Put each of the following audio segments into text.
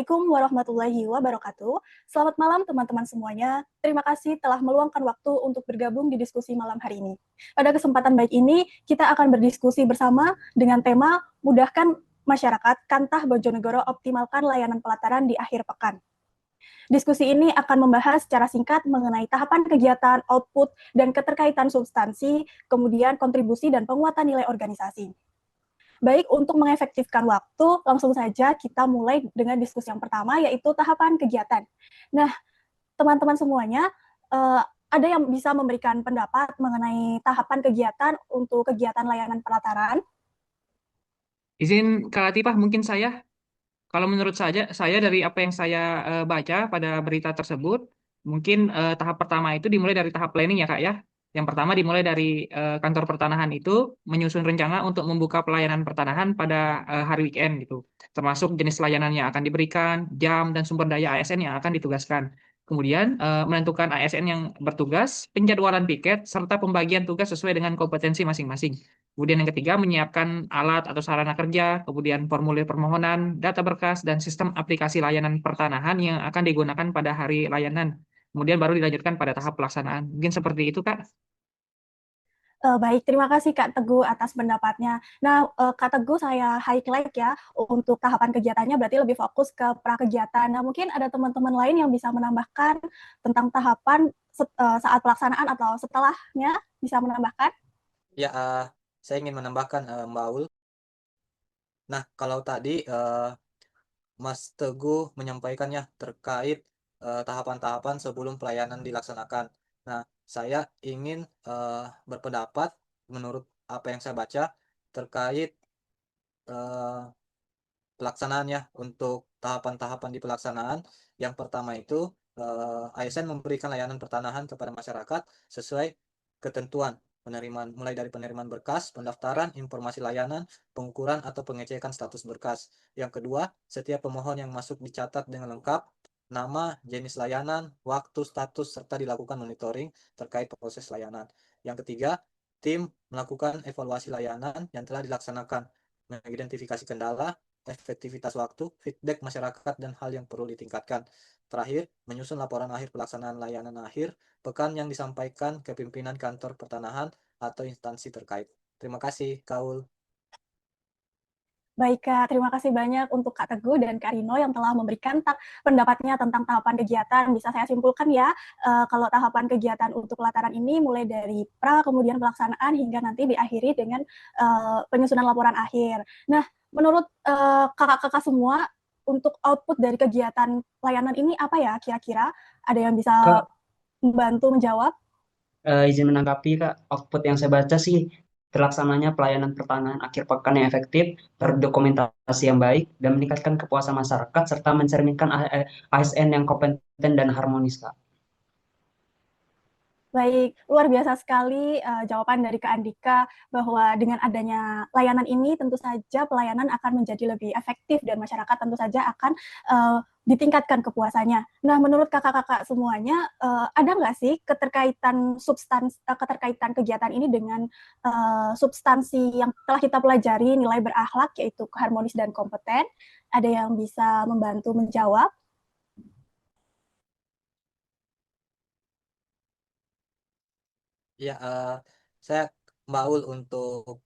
Assalamualaikum warahmatullahi wabarakatuh. Selamat malam teman-teman semuanya. Terima kasih telah meluangkan waktu untuk bergabung di diskusi malam hari ini. Pada kesempatan baik ini, kita akan berdiskusi bersama dengan tema Mudahkan Masyarakat, Kantah Bojonegoro Optimalkan Layanan Pelataran di Akhir Pekan. Diskusi ini akan membahas secara singkat mengenai tahapan kegiatan, output, dan keterkaitan substansi, kemudian kontribusi dan penguatan nilai organisasi. Baik, untuk mengefektifkan waktu, langsung saja kita mulai dengan diskusi yang pertama, yaitu tahapan kegiatan. Nah, teman-teman semuanya, ada yang bisa memberikan pendapat mengenai tahapan kegiatan untuk kegiatan layanan pelataran? Izin Kak Latifah, mungkin kalau menurut saya dari apa yang saya baca pada berita tersebut, mungkin tahap pertama itu dimulai dari tahap planning ya Kak ya. Yang pertama dimulai dari kantor pertanahan itu menyusun rencana untuk membuka pelayanan pertanahan pada hari weekend gitu. Termasuk jenis layanan yang akan diberikan, jam dan sumber daya ASN yang akan ditugaskan. Kemudian menentukan ASN yang bertugas, penjadwalan piket, serta pembagian tugas sesuai dengan kompetensi masing-masing. Kemudian yang ketiga, menyiapkan alat atau sarana kerja, kemudian formulir permohonan, data berkas, dan sistem aplikasi layanan pertanahan yang akan digunakan pada hari layanan. Kemudian baru dilanjutkan pada tahap pelaksanaan. Mungkin seperti itu, Kak. Baik, terima kasih Kak Teguh atas pendapatnya. Nah, Kak Teguh saya highlight ya untuk tahapan kegiatannya berarti lebih fokus ke prakegiatan. Nah, mungkin ada teman-teman lain yang bisa menambahkan tentang tahapan saat pelaksanaan atau setelahnya bisa menambahkan? Ya, saya ingin menambahkan Mbak Aul. Nah, kalau tadi Mas Teguh menyampaikannya terkait tahapan-tahapan sebelum pelayanan dilaksanakan. Nah, saya ingin berpendapat menurut apa yang saya baca terkait eh, pelaksanaannya untuk tahapan-tahapan di pelaksanaan. Yang pertama itu ASN memberikan layanan pertanahan kepada masyarakat sesuai ketentuan penerimaan mulai dari penerimaan berkas, pendaftaran, informasi layanan, pengukuran atau pengecekan status berkas. Yang kedua, setiap pemohon yang masuk dicatat dengan lengkap nama, jenis layanan, waktu, status, serta dilakukan monitoring terkait proses layanan. Yang ketiga, tim melakukan evaluasi layanan yang telah dilaksanakan, mengidentifikasi kendala, efektivitas waktu, feedback masyarakat, dan hal yang perlu ditingkatkan. Terakhir, menyusun laporan akhir pelaksanaan layanan akhir pekan yang disampaikan ke pimpinan kantor pertanahan atau instansi terkait. Terima kasih, Kaul. Baik Kak, terima kasih banyak untuk Kak Teguh dan Kak Rino yang telah memberikan pendapatnya tentang tahapan kegiatan. Bisa saya simpulkan ya, kalau tahapan kegiatan untuk pelataran ini mulai dari pra, kemudian pelaksanaan, hingga nanti diakhiri dengan penyusunan laporan akhir. Nah, menurut kakak-kakak semua, untuk output dari kegiatan layanan ini apa ya kira-kira? Ada yang bisa Kak, membantu menjawab? izin menanggapi Kak, output yang saya baca sih terlaksananya pelayanan pertanahan akhir pekan yang efektif, terdokumentasi yang baik, dan meningkatkan kepuasan masyarakat, serta mencerminkan ASN yang kompeten dan harmonis Kak. Baik, luar biasa sekali jawaban dari Kak Andika bahwa dengan adanya layanan ini tentu saja pelayanan akan menjadi lebih efektif dan masyarakat tentu saja akan ditingkatkan kepuasannya. Nah, menurut kakak-kakak semuanya, ada nggak sih keterkaitan kegiatan ini dengan substansi yang telah kita pelajari, nilai berakhlak, yaitu harmonis dan kompeten? Ada yang bisa membantu menjawab? Ya, saya Mbak Aul untuk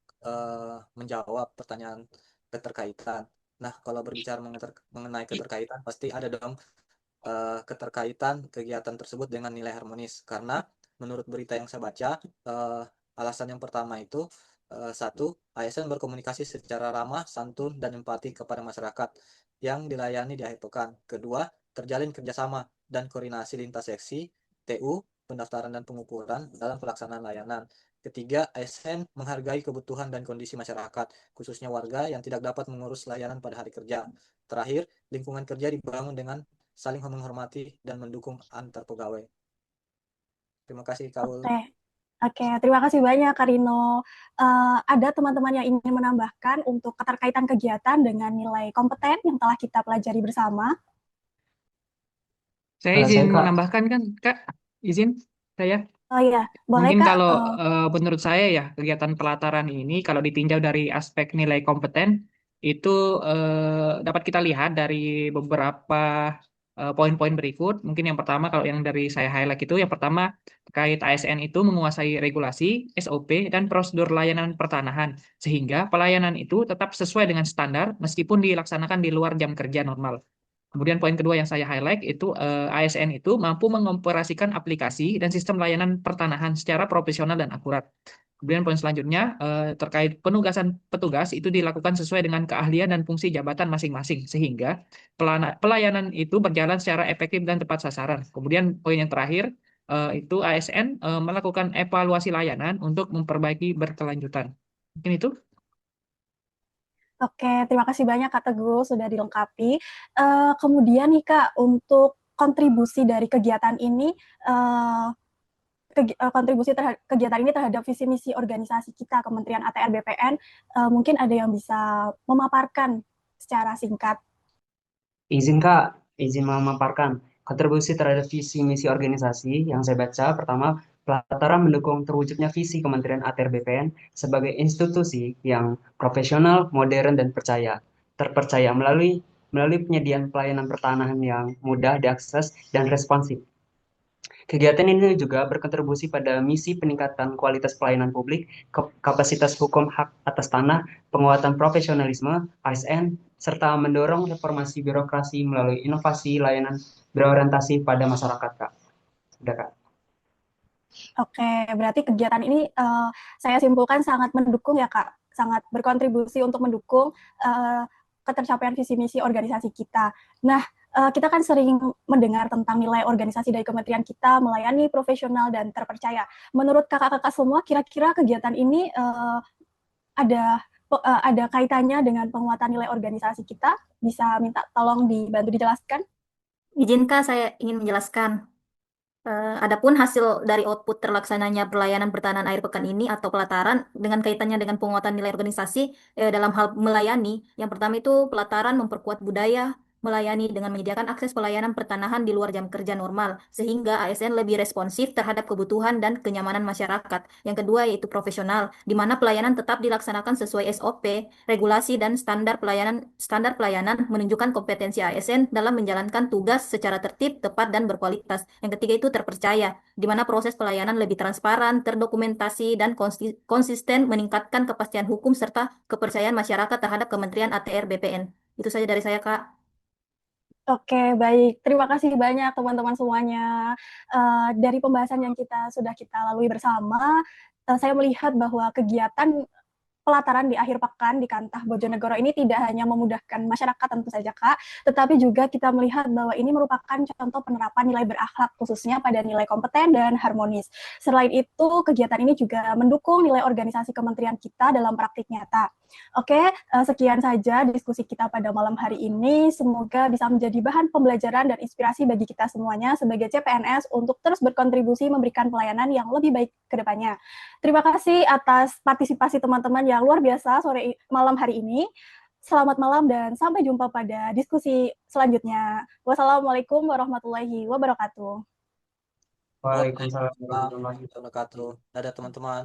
menjawab pertanyaan keterkaitan. Nah, kalau berbicara mengenai keterkaitan, pasti ada dong keterkaitan kegiatan tersebut dengan nilai harmonis. Karena menurut berita yang saya baca, alasan yang pertama itu satu, ASN berkomunikasi secara ramah, santun, dan empati kepada masyarakat yang dilayani di akhir pekan. Kedua, terjalin kerjasama dan koordinasi lintas seksi, TU, pendaftaran dan pengukuran dalam pelaksanaan layanan. Ketiga, ASN menghargai kebutuhan dan kondisi masyarakat, khususnya warga yang tidak dapat mengurus layanan pada hari kerja. Terakhir, lingkungan kerja dibangun dengan saling menghormati dan mendukung antar pegawai. Terima kasih, Kaul. Oke. Oke, terima kasih banyak Karino. Ada teman-teman yang ingin menambahkan untuk keterkaitan kegiatan dengan nilai kompeten yang telah kita pelajari bersama? Saya Saya izin Kak, menambahkan kan, Kak. Izin saya. Oh iya, boleh Mungkin Kak. kalau menurut saya ya, kegiatan pelataran ini kalau ditinjau dari aspek nilai kompeten, itu dapat kita lihat dari beberapa poin-poin berikut. Mungkin yang pertama, kalau yang dari saya highlight itu, yang pertama terkait ASN itu menguasai regulasi, SOP, dan prosedur layanan pertanahan, sehingga pelayanan itu tetap sesuai dengan standar meskipun dilaksanakan di luar jam kerja normal. Kemudian poin kedua yang saya highlight itu ASN itu mampu mengoperasikan aplikasi dan sistem layanan pertanahan secara profesional dan akurat. Kemudian poin selanjutnya terkait penugasan petugas itu dilakukan sesuai dengan keahlian dan fungsi jabatan masing-masing sehingga pelayanan itu berjalan secara efektif dan tepat sasaran. Kemudian poin yang terakhir itu ASN melakukan evaluasi layanan untuk memperbaiki berkelanjutan. Mungkin itu. Oke, terima kasih banyak Kak Teguh sudah dilengkapi. Kemudian nih Kak, untuk kontribusi dari kegiatan ini, kontribusi terhadap kegiatan ini terhadap visi misi organisasi kita Kementerian ATR BPN, mungkin ada yang bisa memaparkan secara singkat. Izin Kak, izin memaparkan kontribusi terhadap visi misi organisasi yang saya baca. Pertama, pelataran mendukung terwujudnya visi Kementerian ATR BPN sebagai institusi yang profesional, modern, dan terpercaya melalui penyediaan pelayanan pertanahan yang mudah diakses dan responsif. Kegiatan ini juga berkontribusi pada misi peningkatan kualitas pelayanan publik, kapasitas hukum hak atas tanah, penguatan profesionalisme ASN, serta mendorong reformasi birokrasi melalui inovasi layanan berorientasi pada masyarakat, Kak. Sudah, Kak. Oke, berarti kegiatan ini saya simpulkan sangat mendukung ya Kak, sangat berkontribusi untuk mendukung ketercapaian visi misi organisasi kita. Nah, kita kan sering mendengar tentang nilai organisasi dari kementerian kita melayani profesional dan terpercaya. Menurut kakak-kakak semua, kira-kira kegiatan ini ada kaitannya dengan penguatan nilai organisasi kita? Bisa minta tolong dibantu dijelaskan? Izin Kak, saya ingin menjelaskan. Adapun hasil dari output terlaksananya pelayanan pertahanan air pekan ini atau pelataran dengan kaitannya dengan penguatan nilai organisasi dalam hal melayani, yang pertama itu pelataran memperkuat budaya melayani dengan menyediakan akses pelayanan pertanahan di luar jam kerja normal, sehingga ASN lebih responsif terhadap kebutuhan dan kenyamanan masyarakat. Yang kedua yaitu profesional, di mana pelayanan tetap dilaksanakan sesuai SOP, regulasi dan standar pelayanan menunjukkan kompetensi ASN dalam menjalankan tugas secara tertib, tepat dan berkualitas. Yang ketiga itu terpercaya, di mana proses pelayanan lebih transparan, terdokumentasi dan konsisten meningkatkan kepastian hukum serta kepercayaan masyarakat terhadap Kementerian ATR BPN. Itu saja dari saya, Kak. Oke, baik. Terima kasih banyak teman-teman semuanya. Dari pembahasan yang sudah kita lalui bersama, saya melihat bahwa kegiatan pelataran di akhir pekan di Kantah Bojonegoro ini tidak hanya memudahkan masyarakat tentu saja Kak, tetapi juga kita melihat bahwa ini merupakan contoh penerapan nilai berakhlak khususnya pada nilai kompeten dan harmonis. Selain itu, kegiatan ini juga mendukung nilai organisasi kementerian kita dalam praktik nyata. Oke, sekian saja diskusi kita pada malam hari ini. Semoga bisa menjadi bahan pembelajaran dan inspirasi bagi kita semuanya sebagai CPNS untuk terus berkontribusi memberikan pelayanan yang lebih baik ke depannya. Terima kasih atas partisipasi teman-teman yang luar biasa malam hari ini. Selamat malam dan sampai jumpa pada diskusi selanjutnya. Wassalamualaikum warahmatullahi wabarakatuh. Waalaikumsalam Waalaikumsalam warahmatullahi warahmatullahi wabarakatuh. Dadah teman-teman.